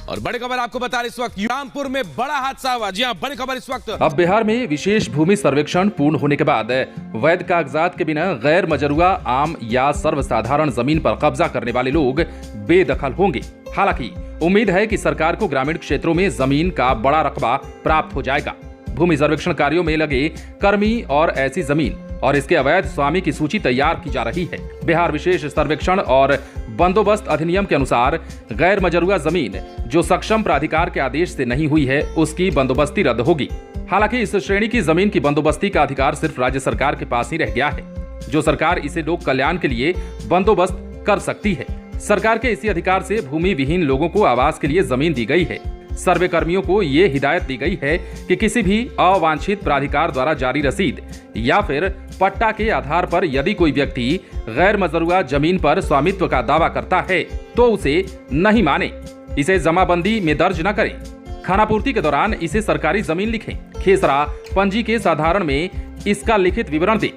और बड़ी खबर आपको बता रहे इस वक्त रामपुर में बड़ा हादसा हुआ। जी हां, बड़ी खबर इस वक्त। अब बिहार में विशेष भूमि सर्वेक्षण पूर्ण होने के बाद वैध कागजात के बिना गैर मजरूआ आम या सर्वसाधारण जमीन पर कब्जा करने वाले लोग बेदखल होंगे। हालांकि उम्मीद है कि सरकार को ग्रामीण क्षेत्रों में जमीन का बड़ा रकबा प्राप्त हो जाएगा। भूमि सर्वेक्षण कार्यों में लगे कर्मी और ऐसी जमीन और इसके अवैध स्वामी की सूची तैयार की जा रही है। बिहार विशेष सर्वेक्षण और बंदोबस्त अधिनियम के अनुसार गैर मजरूआ जमीन जो सक्षम प्राधिकार के आदेश से नहीं हुई है उसकी बंदोबस्ती रद्द होगी। हालांकि इस श्रेणी की जमीन की बंदोबस्ती का अधिकार सिर्फ राज्य सरकार के पास ही रह गया है, जो सरकार इसे लोक कल्याण के लिए बंदोबस्त कर सकती है। सरकार के इसी अधिकार से भूमि विहीन लोगों को आवास के लिए जमीन दी गई है। सर्वे कर्मियों को ये हिदायत दी गई है कि किसी भी अवांछित प्राधिकार द्वारा जारी रसीद या फिर पट्टा के आधार पर यदि कोई व्यक्ति गैर मजरूआ जमीन पर स्वामित्व का दावा करता है तो उसे नहीं माने, इसे जमाबंदी में दर्ज न करें, खानापूर्ति के दौरान इसे सरकारी जमीन लिखें, खेसरा पंजी के साधारण में इसका लिखित विवरण दें।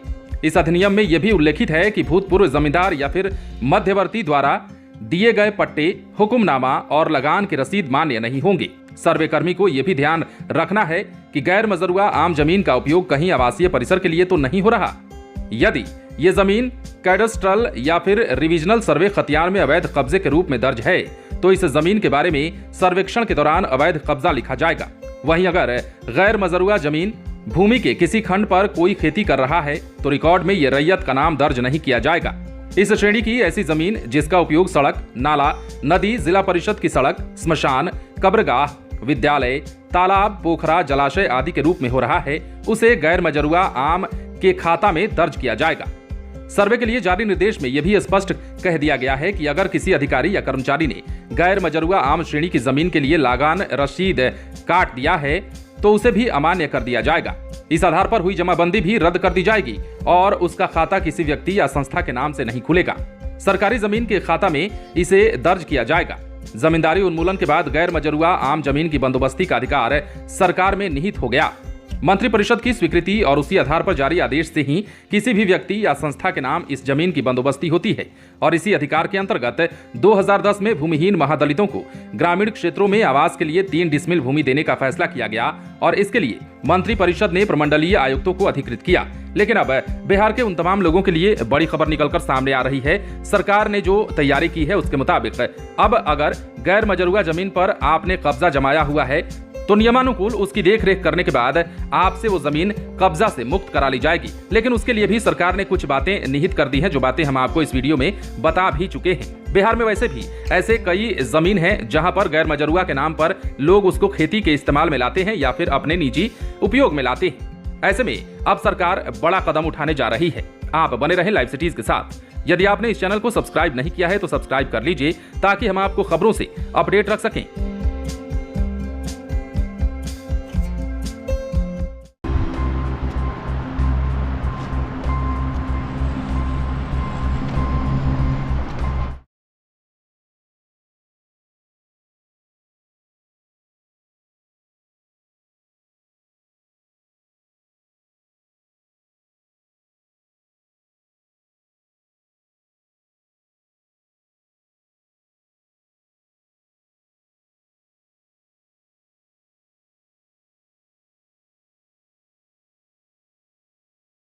इस अधिनियम में यह भी उल्लेखित है कि भूतपूर्व जमींदार या फिर मध्यवर्ती द्वारा दिए गए पट्टे, हुक्मनामा और लगान की रसीद मान्य नहीं होंगे। सर्वे कर्मी को यह भी ध्यान रखना है कि गैर मजरूआ आम जमीन का उपयोग कहीं आवासीय परिसर के लिए तो नहीं हो रहा। यदि ये जमीन कैडस्ट्रल या फिर रिविजनल सर्वे खतियान में अवैध कब्जे के रूप में दर्ज है तो इस जमीन के बारे में सर्वेक्षण के दौरान अवैध कब्जा लिखा जाएगा। वहीं अगर गैर मजरूआ जमीन भूमि के किसी खंड पर कोई खेती कर रहा है तो रिकॉर्ड में यह रैयत का नाम दर्ज नहीं किया जाएगा। इस श्रेणी की ऐसी जमीन जिसका उपयोग सड़क, नाला, नदी, जिला परिषद की सड़क, स्मशान, कब्रगाह, विद्यालय, तालाब, पोखरा, जलाशय आदि के रूप में हो रहा है उसे गैर मजरूआ आम के खाता में दर्ज किया जाएगा। सर्वे के लिए जारी निर्देश में यह भी स्पष्ट कह दिया गया है कि अगर किसी अधिकारी या कर्मचारी ने गैर मजरूआ आम श्रेणी की जमीन के लिए लागान रसीद काट दिया है तो उसे भी अमान्य कर दिया जाएगा। इस आधार पर हुई जमाबंदी भी रद्द कर दी जाएगी और उसका खाता किसी व्यक्ति या संस्था के नाम से नहीं खुलेगा। सरकारी जमीन के खाता में इसे दर्ज किया जाएगा। जमींदारी उन्मूलन के बाद गैर मजरूआ आम जमीन की बंदोबस्ती का अधिकार सरकार में निहित हो गया। मंत्रिपरिषद की स्वीकृति और उसी आधार पर जारी आदेश से ही किसी भी व्यक्ति या संस्था के नाम इस जमीन की बंदोबस्ती होती है और इसी अधिकार के अंतर्गत 2010 में भूमिहीन महादलितों को ग्रामीण क्षेत्रों में आवास के लिए 3 डिसमिल भूमि देने का फैसला किया गया और इसके लिए मंत्रिपरिषद ने प्रमंडलीय आयुक्तों को अधिकृत किया। लेकिन अब बिहार के उन तमाम लोगों के लिए बड़ी खबर निकलकर सामने आ रही है। सरकार ने जो तैयारी की है उसके मुताबिक अब अगर गैर मजरूआ जमीन पर आपने कब्जा जमाया हुआ है तो नियमानुकूल उसकी देखरेख करने के बाद आपसे वो जमीन कब्जा से मुक्त करा ली जाएगी। लेकिन उसके लिए भी सरकार ने कुछ बातें निहित कर दी हैं, जो बातें हम आपको इस वीडियो में बता भी चुके हैं। बिहार में वैसे भी ऐसे कई जमीन हैं जहां पर गैर मजरूआ के नाम पर लोग उसको खेती के इस्तेमाल में लाते हैं या फिर अपने निजी उपयोग में लाते हैं। ऐसे में अब सरकार बड़ा कदम उठाने जा रही है। आप बने रहें लाइव सिटीज के साथ। यदि आपने इस चैनल को सब्सक्राइब नहीं किया है तो सब्सक्राइब कर लीजिए ताकि हम आपको खबरों से अपडेट रख सकें।